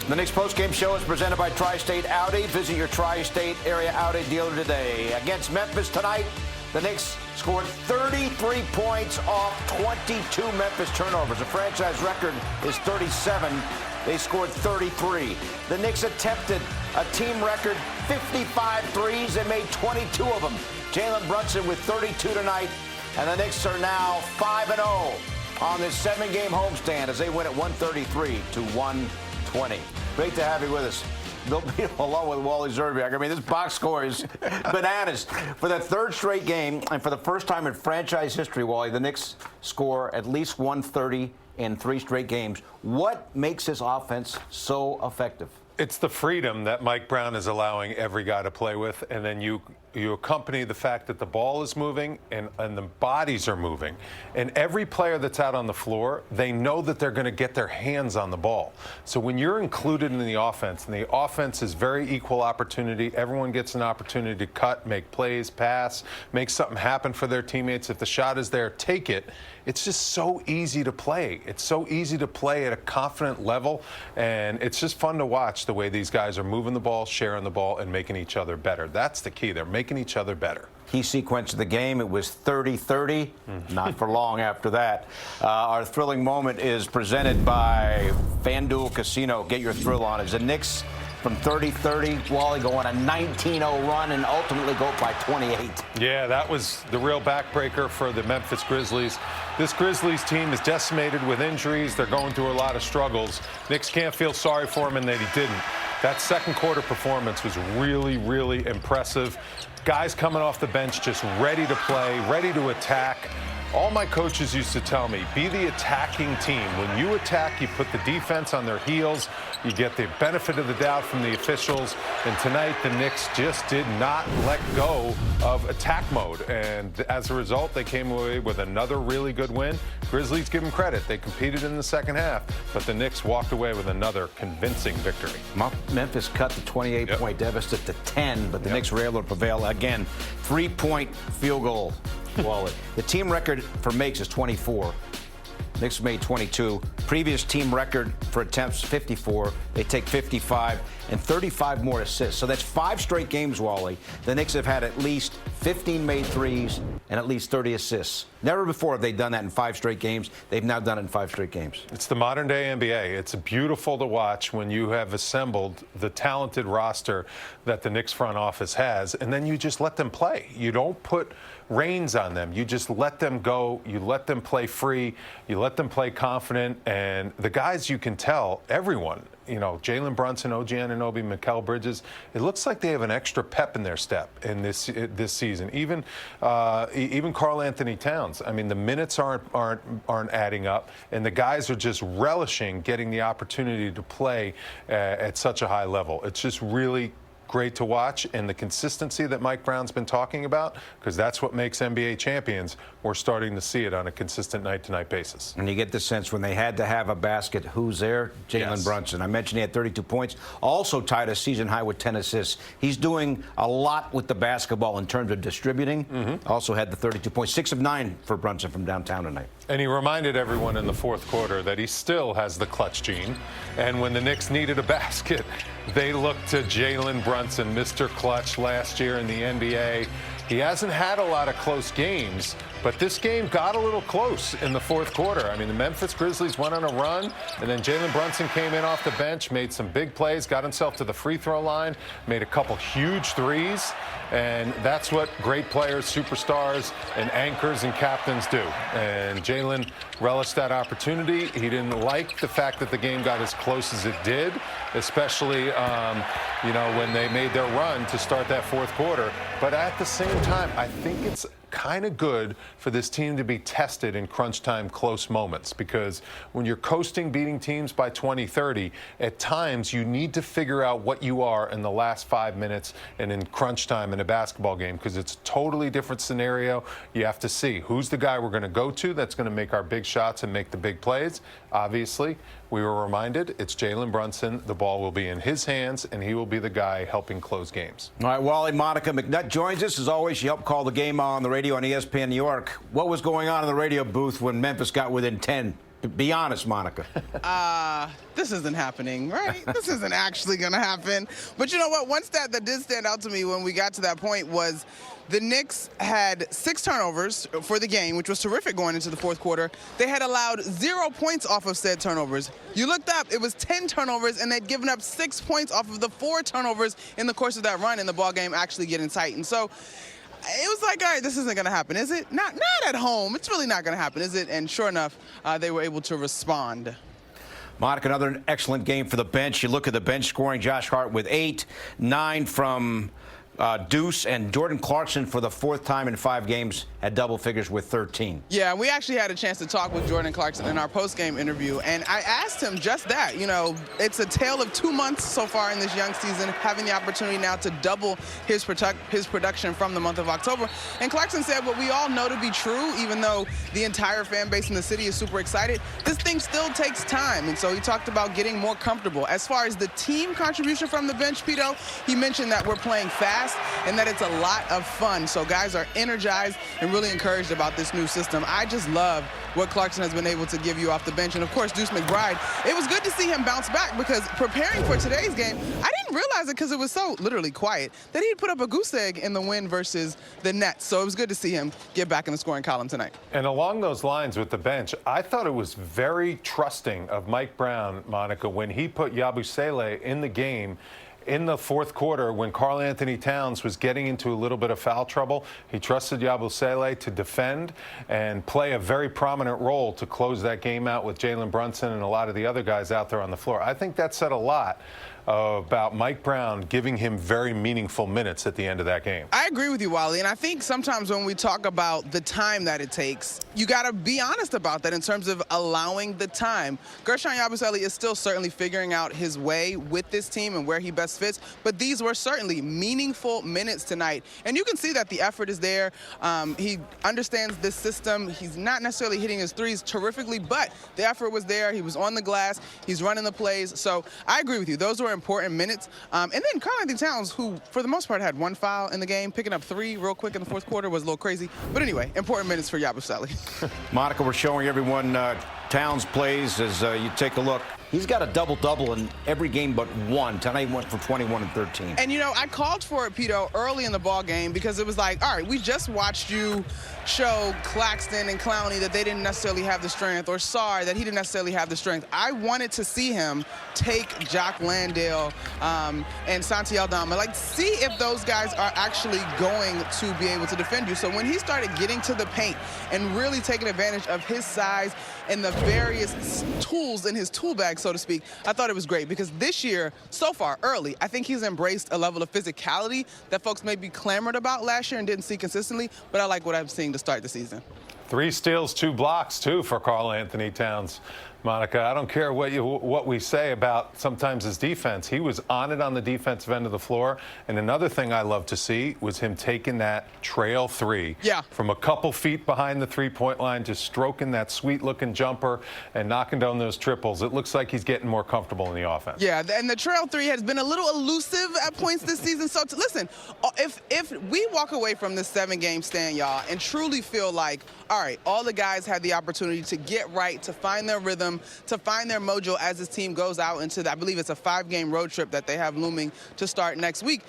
The Knicks postgame show is presented by Tri-State Audi. Visit your Tri-State area Audi dealer today. Against Memphis tonight, the Knicks scored 33 points off 22 Memphis turnovers. The franchise record is 37. They scored 33. The Knicks attempted a team record 55 threes and made 22 of them. Jalen Brunson with 32 tonight, and the Knicks are now 5-0 on this 7-game homestand as they win at 133 to 120. Great to have you with us. Bill Pidto along with Wally Szczerbiak. I mean, this box score is bananas. For the third straight game, and for the first time in franchise history, Wally, the Knicks score at least 130 in 3 straight games. What makes this offense so effective? It's the freedom that Mike Brown is allowing every guy to play with, and then you accompany the fact that the ball is moving and the bodies are moving. And every player that's out on the floor, they know that they're going to get their hands on the ball. So when you're included in the offense, and the offense is very equal opportunity, everyone gets an opportunity to cut, make plays, pass, make something happen for their teammates. If the shot is there, take it. It's just so easy to play. It's so easy to play at a confident level, and it's just fun to watch the way these guys are moving the ball, sharing the ball, and making each other better. That's the key. They're making each other better. Key sequence of the game, it was 30-30. Not for long after that. Our thrilling moment is presented by FanDuel Casino. Get your thrill on. As the Knicks from 30-30, Wally go on a 19-0 run and ultimately go up by 28. Yeah, that was the real backbreaker for the Memphis Grizzlies. This Grizzlies team is decimated with injuries. They're going through a lot of struggles. Knicks can't feel sorry for him, and that he didn't. That second quarter performance was really, really impressive. Guys coming off the bench just ready to play, ready to attack. All my coaches used to tell me, be the attacking team. When you attack, you put the defense on their heels. You get the benefit of the doubt from the officials. And tonight, the Knicks just did not let go of attack mode. And as a result, they came away with another really good win. Grizzlies give them credit. They competed in the second half, but the Knicks walked away with another convincing victory. Memphis cut the 28-point deficit to 10, but the Knicks were able to prevail again. 3-point field goal. Wally. The team record for makes is 24. Knicks made 22. Previous team record for attempts, 54. They take 55 and 35 more assists. So that's 5 straight games, Wally. The Knicks have had at least 15 made threes and at least 30 assists. Never before have they done that in 5 straight games. They've now done it in 5 straight games. It's the modern day NBA. It's beautiful to watch when you have assembled the talented roster that the Knicks front office has, and then you just let them play. You don't put reins on them. You just let them go. You let them play free. You let them play confident. And the guys, you can tell, everyone, you know, Jalen Brunson, OG Anunoby, Mikal Bridges, it looks like they have an extra pep in their step in this season. Even Karl Anthony Towns. I mean, the minutes aren't adding up, and the guys are just relishing getting the opportunity to play at such a high level. It's just really great to watch, and the consistency that Mike Brown's been talking about, because that's what makes NBA champions. We're starting to see it on a consistent night-to-night basis. And you get the sense when they had to have a basket, who's there? Jalen Brunson. I mentioned he had 32 points, also tied a season high with 10 assists. He's doing a lot with the basketball in terms of distributing. Also had the 32 points, 6 of 9 for Brunson from downtown tonight. And he reminded everyone in the fourth quarter that he still has the clutch gene. And when the Knicks needed a basket, they looked to Jalen Brunson, Mr. Clutch, last year in the NBA. He hasn't had a lot of close games, but this game got a little close in the fourth quarter. I mean, the Memphis Grizzlies went on a run, and then Jalen Brunson came in off the bench, made some big plays, got himself to the free throw line, made a couple huge threes, and that's what great players, superstars, and anchors and captains do. And Jalen relished that opportunity. He didn't like the fact that the game got as close as it did, especially, you know, when they made their run to start that fourth quarter. But at the same time, I think it's kind of good for this team to be tested in crunch time close moments, because when you're coasting, beating teams by 20-30, at times you need to figure out what you are in the last 5 minutes and in crunch time in a basketball game, because it's a totally different scenario. You have to see who's the guy we're going to go to that's going to make our big shots and make the big plays. Obviously, we were reminded it's Jalen Brunson. The ball will be in his hands, and he will be the guy helping close games. All right, Wally, Monica McNutt joins us. As always, she helped call the game on the radio on ESPN New York. What was going on in the radio booth when Memphis got within 10? Be honest, Monica. This isn't happening, right? This isn't actually going to happen. But you know what? One stat that did stand out to me when we got to that point was the Knicks had 6 turnovers for the game, which was terrific going into the fourth quarter. They had allowed 0 points off of said turnovers. You looked up, it was 10 turnovers, and they'd given up 6 points off of the 4 turnovers in the course of that run, and the ball game actually getting tight. And so it was like, all right, this isn't going to happen, is it? Not at home. It's really not going to happen, is it? And sure enough, they were able to respond. Monica, another excellent game for the bench. You look at the bench scoring, Josh Hart with 8, 9 from Deuce, and Jordan Clarkson for the 4th time in 5 games had double figures with 13. Yeah, we actually had a chance to talk with Jordan Clarkson in our post-game interview, and I asked him just that. You know, it's a tale of 2 months so far in this young season, having the opportunity now to double his production from the month of October. And Clarkson said what we all know to be true, even though the entire fan base in the city is super excited, this thing still takes time. And so he talked about getting more comfortable. As far as the team contribution from the bench, Pidto, he mentioned that we're playing fast and that it's a lot of fun. So guys are energized and really encouraged about this new system. I just love what Clarkson has been able to give you off the bench. And, of course, Deuce McBride, it was good to see him bounce back because preparing for today's game, I didn't realize it because it was so literally quiet that he'd put up a goose egg in the win versus the Nets. So it was good to see him get back in the scoring column tonight. And along those lines with the bench, I thought it was very trusting of Mike Brown, Monica, when he put Yabusele in the game in the fourth quarter when Karl Anthony Towns was getting into a little bit of foul trouble. He trusted Yabusele to defend and play a very prominent role to close that game out with Jalen Brunson and a lot of the other guys out there on the floor. I think that said a lot about Mike Brown giving him very meaningful minutes at the end of that game. I agree with you, Wally, and I think sometimes when we talk about the time that it takes, you got to be honest about that in terms of allowing the time. Gershon Yabusele is still certainly figuring out his way with this team and where he best fits, but these were certainly meaningful minutes tonight, and you can see that the effort is there. He understands this system. He's not necessarily hitting his threes terrifically, but the effort was there. He was on the glass. He's running the plays, so I agree with you. Those were important minutes. And then Karl Anthony Towns, who for the most part had 1 foul in the game, picking up 3 real quick in the fourth quarter was a little crazy. But anyway, important minutes for Yabusele. Monica, we're showing everyone Towns plays as you take a look. He's got a double-double in every game but one. Tonight he went for 21 and 13. And, you know, I called for it, Pidto, early in the ball game because it was like, all right, we just watched you show Claxton and Clowney that they didn't necessarily have the strength, or Sarr that he didn't necessarily have the strength. I wanted to see him take Jock Landale and Santi Aldama, like see if those guys are actually going to be able to defend you. So when he started getting to the paint and really taking advantage of his size and the various tools in his tool bag, so to speak, I thought it was great because this year, so far, early, I think he's embraced a level of physicality that folks maybe clamored about last year and didn't see consistently, but I like what I'm seeing to start the season. 3 steals, 2 blocks, too, for Karl Anthony Towns. Monica, I don't care what we say about sometimes his defense. He was on it on the defensive end of the floor. And another thing I love to see was him taking that trail 3 from a couple feet behind the three-point line, just stroking that sweet-looking jumper and knocking down those triples. It looks like he's getting more comfortable in the offense. Yeah, and the trail 3 has been a little elusive at points this season. So listen, if we walk away from this 7-game stand, y'all, and truly feel like, all right, all the guys had the opportunity to get right, to find their rhythm, to find their mojo as this team goes out into, I believe it's a 5-game road trip that they have looming to start next week.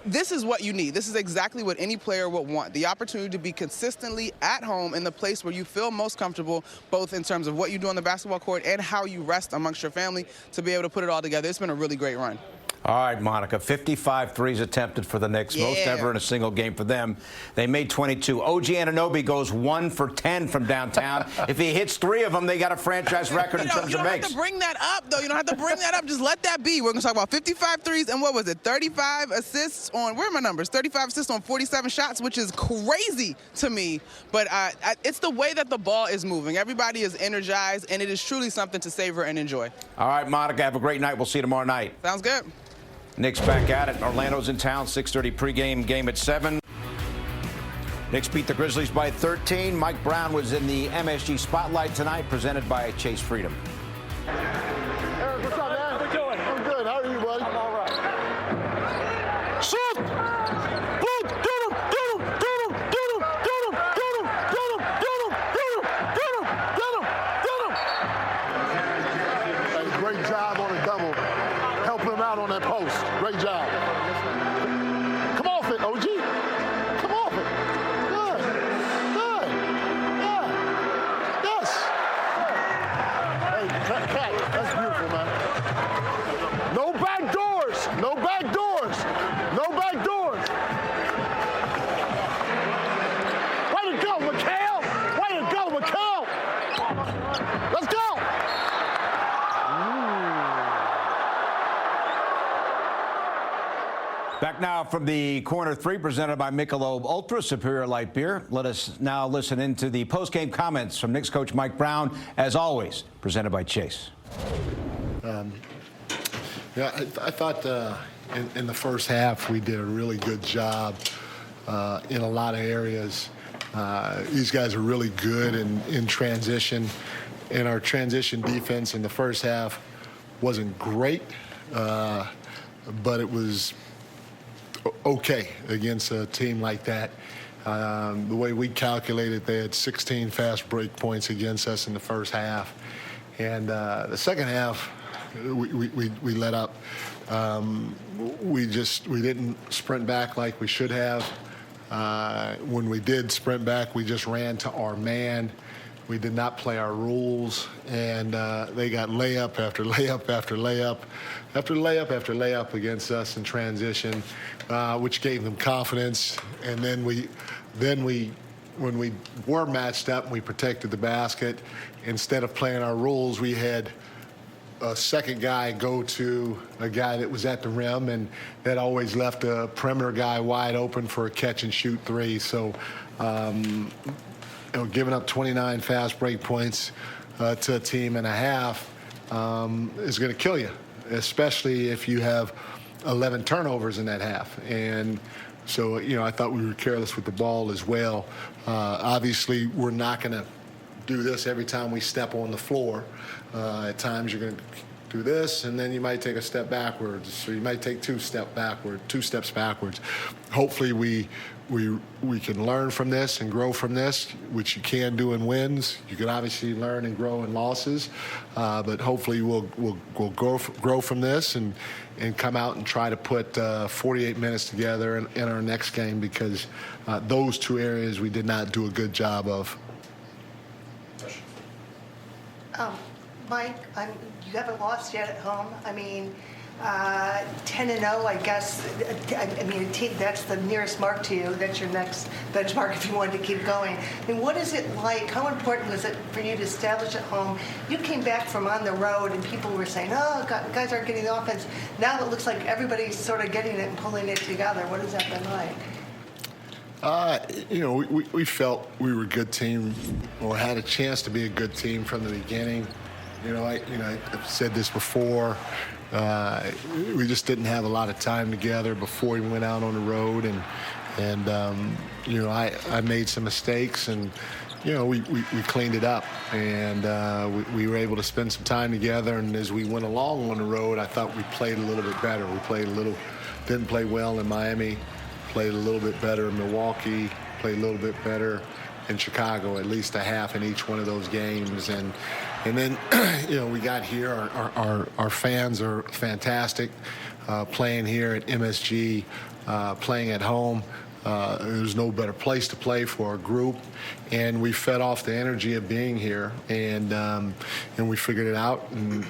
This is what you need. This is exactly what any player would want. The opportunity to be consistently at home in the place where you feel most comfortable, both in terms of what you do on the basketball court and how you rest amongst your family to be able to put it all together. It's been a really great run. All right, Monica, 55 threes attempted for the Knicks, most ever in a single game for them. They made 22. OG Anunoby goes 1 for 10 from downtown. If he hits 3 of them, they got a franchise record in terms of makes. You don't have to bring that up, though. You don't have to bring that up. Just let that be. We're going to talk about 55 threes and what was it, 35 assists on, where are my numbers? 35 assists on 47 shots, which is crazy to me. But it's the way that the ball is moving. Everybody is energized, and it is truly something to savor and enjoy. All right, Monica, have a great night. We'll see you tomorrow night. Sounds good. Knicks back at it. Orlando's in town. 6:30 pregame game at 7. Knicks beat the Grizzlies by 13. Mike Brown was in the MSG Spotlight tonight, presented by Chase Freedom. Eric, what's up, man? How we doing? I'm good. How are you, buddy? I'm all right. Shoot! Boom! Get him! Get him! Get him! Get him! Get him! Get him! Get him! Get him! Get him! Get him! Get him! Get him! job on a double, helping him out on that post. Great job. Come off it, OG. Come off it. Good. Good. Yeah. Yes. Hey, Cat, that's beautiful, man. No back doors. No back doors. No back doors. Way to go, Mikhail. Way to go, Mikhail. Let's go. Back now from the corner three, presented by Michelob Ultra Superior Light Beer. Let us now listen into the post-game comments from Knicks coach Mike Brown, as always, presented by Chase. Yeah, I thought in the first half we did a really good job in a lot of areas. These guys are really good in transition, and our transition defense in the first half wasn't great, but it was okay against a team like that. The way we calculated, they had 16 fast break points against us in the first half, and the second half we let up. We didn't sprint back like we should have. When we did sprint back, we just ran to our man. We did not play our rules, and they got layup after layup after layup after layup after layup against us in transition, which gave them confidence. And then when we were matched up and we protected the basket, instead of playing our rules, we had a second guy go to a guy that was at the rim, and that always left a perimeter guy wide open for a catch and shoot three. So, giving up 29 fast break points to a team and a half is going to kill you, especially if you have 11 turnovers in that half. And so, I thought we were careless with the ball as well. Obviously, we're not going to do this every time we step on the floor. At times you're going to do this, and then you might take a step backwards. So you might take two steps backwards. Hopefully we can learn from this and grow from this, which you can do in wins. You can obviously learn and grow in losses, but hopefully we'll grow from this and come out and try to put 48 minutes together in our next game, because those two areas we did not do a good job of. Mike, you haven't lost yet at home. 10-0, I guess. A team, that's the nearest mark to you. That's your next benchmark if you wanted to keep going. What is it like? How important was it for you to establish at home? You came back from on the road, and people were saying, "Oh, guys aren't getting the offense." Now it looks like everybody's sort of getting it and pulling it together. What has that been like? We felt we were a good team, or had a chance to be a good team from the beginning. I've said this before. We just didn't have a lot of time together before we went out on the road, and I made some mistakes, and we cleaned it up, and we were able to spend some time together. And as we went along on the road, I thought we played a little bit better. Didn't play well in Miami, played a little bit better in Milwaukee, played a little bit better in Chicago, at least a half in each one of those games. And then, we got here. Our fans are fantastic, playing here at MSG, playing at home. There's no better place to play for our group, and we fed off the energy of being here, and we figured it out, and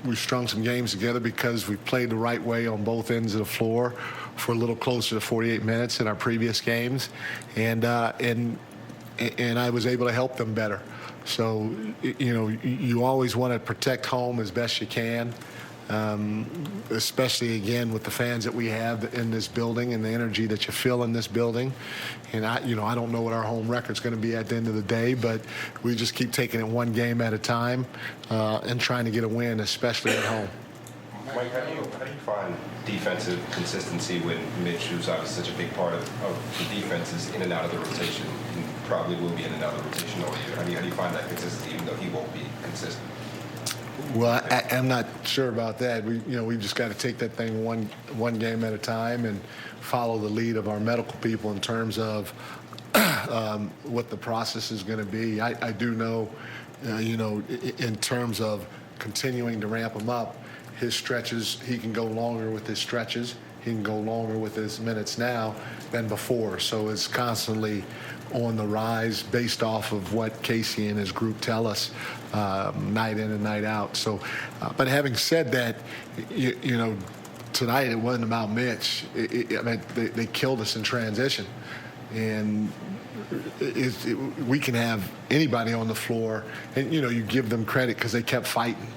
we strung some games together because we played the right way on both ends of the floor for a little closer to 48 minutes in our previous games, and I was able to help them better. So, you always want to protect home as best you can, especially, again, with the fans that we have in this building and the energy that you feel in this building. And, I don't know what our home record's going to be at the end of the day, but we just keep taking it one game at a time and trying to get a win, especially at home. Mike, how do you find defensive consistency when Mitch, who's obviously such a big part of the defense, is in and out of the rotation, and probably will be in and out of the rotation all year? How do you find that consistency, even though he won't be consistent? Well, I'm not sure about that. We've just got to take that thing one game at a time and follow the lead of our medical people in terms of what the process is going to be. I do know, in terms of continuing to ramp them up, his stretches. He can go longer with his stretches. He can go longer with his minutes now than before. So it's constantly on the rise based off of what Casey and his group tell us night in and night out. So, but having said that, you know, tonight it wasn't about Mitch. I mean, they killed us in transition. And we can have anybody on the floor, and, you know, you give them credit because they kept fighting,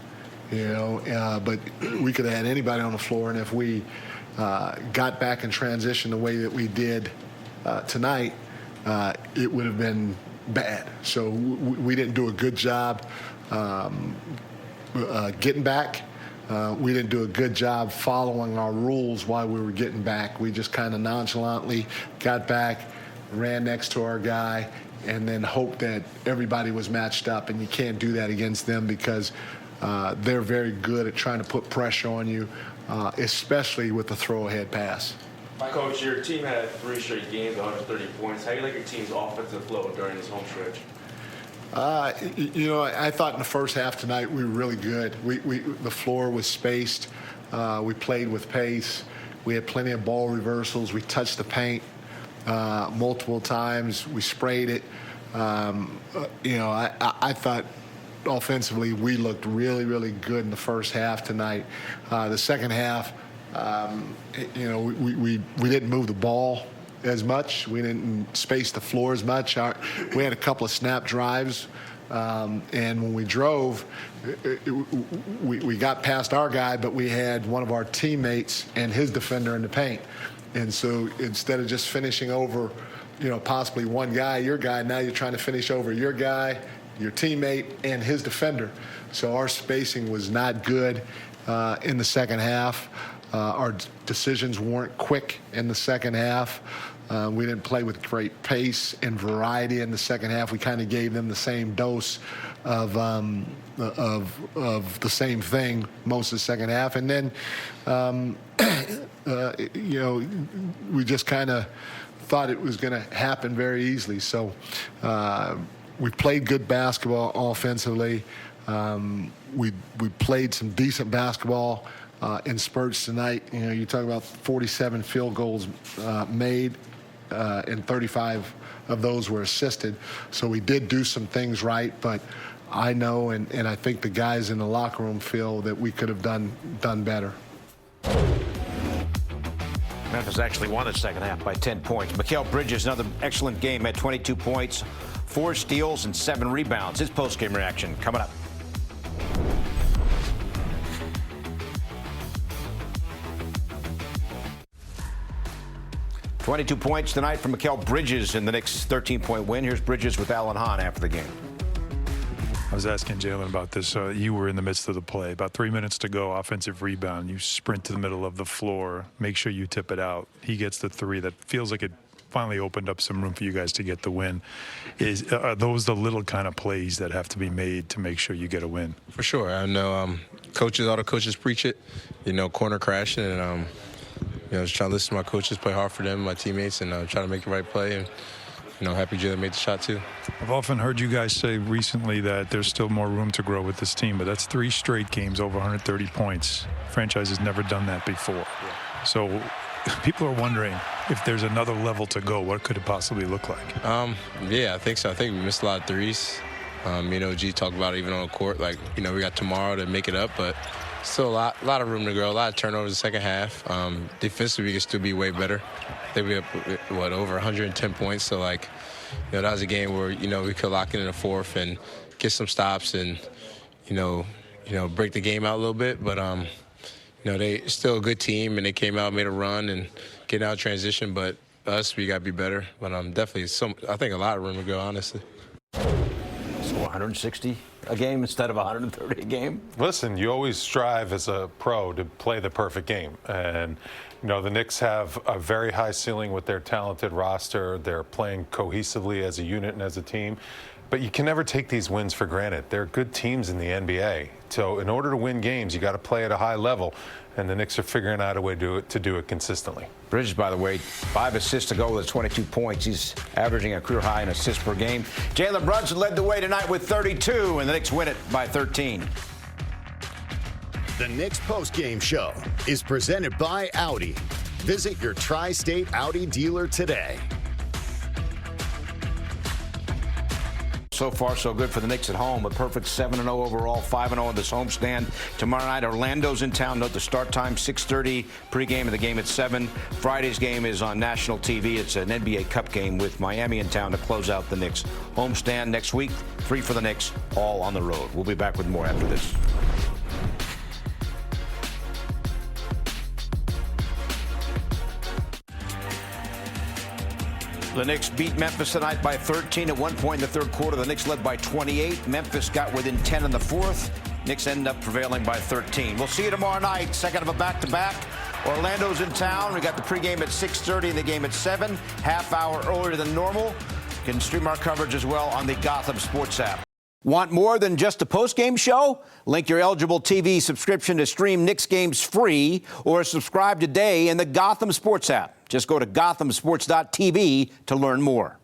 you know, but we could have had anybody on the floor, and if we got back in transition the way that we did tonight, it would have been bad. So we didn't do a good job getting back. We didn't do a good job following our rules while we were getting back. We just kind of nonchalantly got back, ran next to our guy, and then hoped that everybody was matched up. And you can't do that against them because they're very good at trying to put pressure on you, especially with the throw-ahead pass. Coach, your team had 3 straight games, 130 points. How do you like your team's offensive flow during this home stretch? You know, I thought in the first half tonight we were really good. The floor was spaced. We played with pace. We had plenty of ball reversals. We touched the paint multiple times. We sprayed it. You know, I thought offensively we looked really, really good in the first half tonight. The second half, you know, we didn't move the ball as much. We didn't space the floor as much. We had a couple of snap drives, and when we drove, we got past our guy, but we had one of our teammates and his defender in the paint. And so instead of just finishing over, you know, possibly one guy, your guy, now you're trying to finish over your guy, your teammate, and his defender. So our spacing was not good in the second half. Our decisions weren't quick in the second half. We didn't play with great pace and variety in the second half. We kind of gave them the same dose of the same thing most of the second half. And then, you know, we just kind of thought it was going to happen very easily. So we played good basketball offensively. We played some decent basketball in spurts tonight. You know, you talk about 47 field goals made, and 35 of those were assisted. So we did do some things right, but I know and I think the guys in the locker room feel that we could have done better. Memphis actually won the second half by 10 points. Mikal Bridges, another excellent game, had 22 points, 4 steals, and 7 rebounds. His postgame reaction coming up. .22 points tonight from Mikal Bridges in the Knicks' 13-point win. Here's Bridges with Alan Hahn after the game. I was asking Jalen about this. You were in the midst of the play. About 3 minutes to go, offensive rebound. You sprint to the middle of the floor. Make sure you tip it out. He gets the 3. That feels like it finally opened up some room for you guys to get the win. Are those the little kind of plays that have to be made to make sure you get a win? For sure. I know all the coaches preach it, you know, corner crashing, and you know, just trying to listen to my coaches, play hard for them, my teammates, and try to make the right play. And, you know, happy Jalen made the shot too. I've often heard you guys say recently that there's still more room to grow with this team, but that's 3 straight games over 130 points. Franchise has never done that before. Yeah. So people are wondering if there's another level to go. What could it possibly look like? Yeah, I think so. I think we missed a lot of threes. You know, G talked about it even on the court. Like, you know, we got tomorrow to make it up, but still a lot of room to grow, a lot of turnovers in the second half. Defensively, we can still be way better. I think we have, over 110 points. So, like, you know, that was a game where, you know, we could lock it in the fourth and get some stops and, you know, break the game out a little bit. But, you know, they still a good team, and they came out, made a run, and getting out of transition. But us, we got to be better. But definitely I think a lot of room to go, honestly. So 160 a game instead of 130 a game? Listen, you always strive as a pro to play the perfect game. And, you know, the Knicks have a very high ceiling with their talented roster. They're playing cohesively as a unit and as a team. But you can never take these wins for granted. They're good teams in the NBA. So in order to win games, you got to play at a high level. And the Knicks are figuring out a way to do it consistently. Bridges, by the way, 5 assists to go with 22 points. He's averaging a career high in assists per game. Jalen Brunson led the way tonight with 32, and the Knicks win it by 13. The Knicks postgame show is presented by Audi. Visit your Tri-State Audi dealer today. So far, so good for the Knicks at home. A perfect 7-0 overall, 5-0 in this homestand. Tomorrow night, Orlando's in town. Note the start time, 6:30. Pregame of the game at 7. Friday's game is on national TV. It's an NBA Cup game with Miami in town to close out the Knicks homestand next week. 3 for the Knicks, all on the road. We'll be back with more after this. The Knicks beat Memphis tonight by 13 at one point in the third quarter. The Knicks led by 28. Memphis got within 10 in the fourth. Knicks ended up prevailing by 13. We'll see you tomorrow night. Second of a back-to-back. Orlando's in town. We got the pregame at 6:30 and the game at 7. Half hour earlier than normal. You can stream our coverage as well on the Gotham Sports App. Want more than just a post-game show? Link your eligible TV subscription to stream Knicks games free or subscribe today in the Gotham Sports App. Just go to gothamsports.tv to learn more.